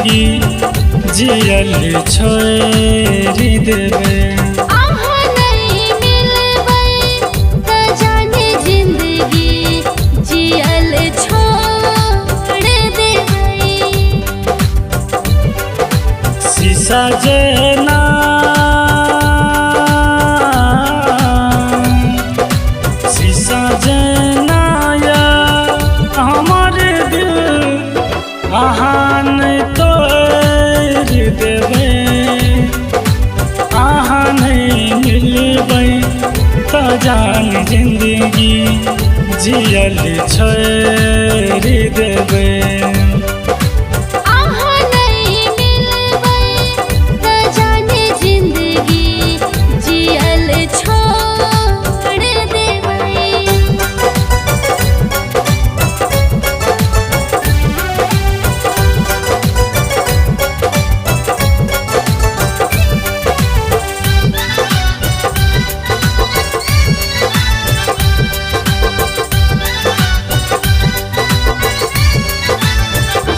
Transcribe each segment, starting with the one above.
जिंदगी जियल छोड़ देवे। शीशा जेना शीशा जेना या हमार दिल अहाँ नहीं तोड़ देवे। अहाँ नहीं मिलबै तो जान जिंदगी जियल छोड़ देवे।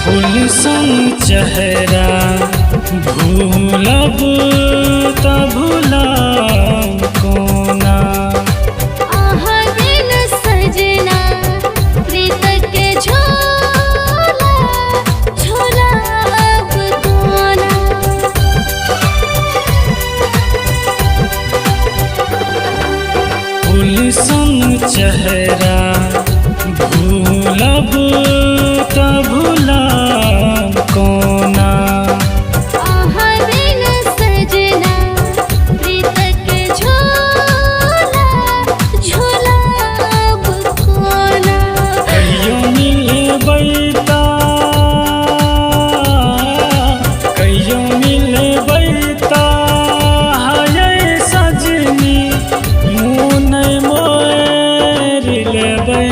फूल सन चेहरा भूलब त भूलब कोना। आहा दिन सजना प्रीत के झोला झोला अब कोना। फूल सन चेहरा भूलब त भूलब कोना। आहा दिन सजना प्रीत के झोला झोला अब कोना। कहियो मिलबै त हाय सजनी मुँह नहीं मोड़ लेबै।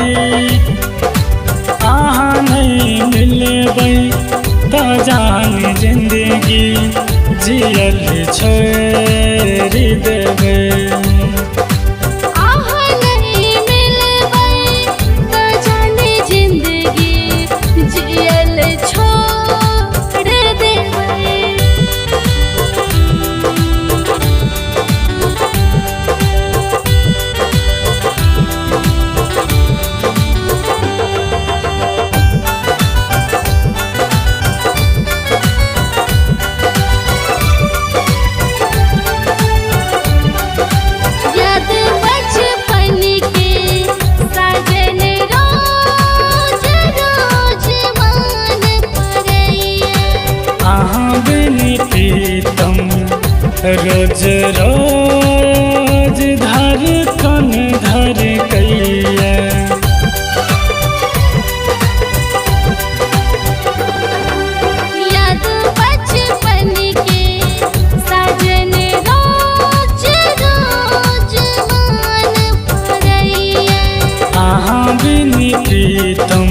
अहाँ नहीं मिलबै तो जान जिंदगी जियल छोड़ देवे। आहा नहीं मिलबै तो जाने जिंदगी जियल छोड़ देबै। याद बचपन के साजन रोज रोज मान पड़ैया। अहाँ बिन प्रीतम रोज रोज धड़कन धड़कैया। याद बचपन के साजन रोज रोज मान पड़ैया। अहाँ बिन प्रीतम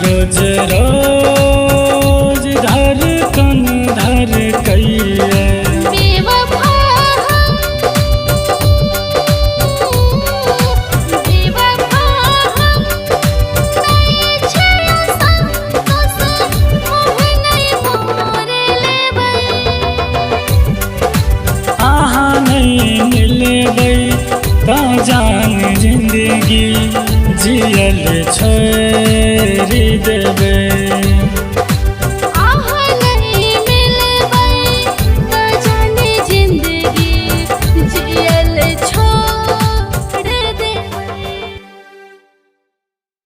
रोज रोज धड़कन धड़कैया। बेवफा हम नहीं छियै संतोष मुँह नहीं मोड़ लेबै। अहाँ नहीं मिलबै तो जान जिंदगी जियल छोड़ देवे।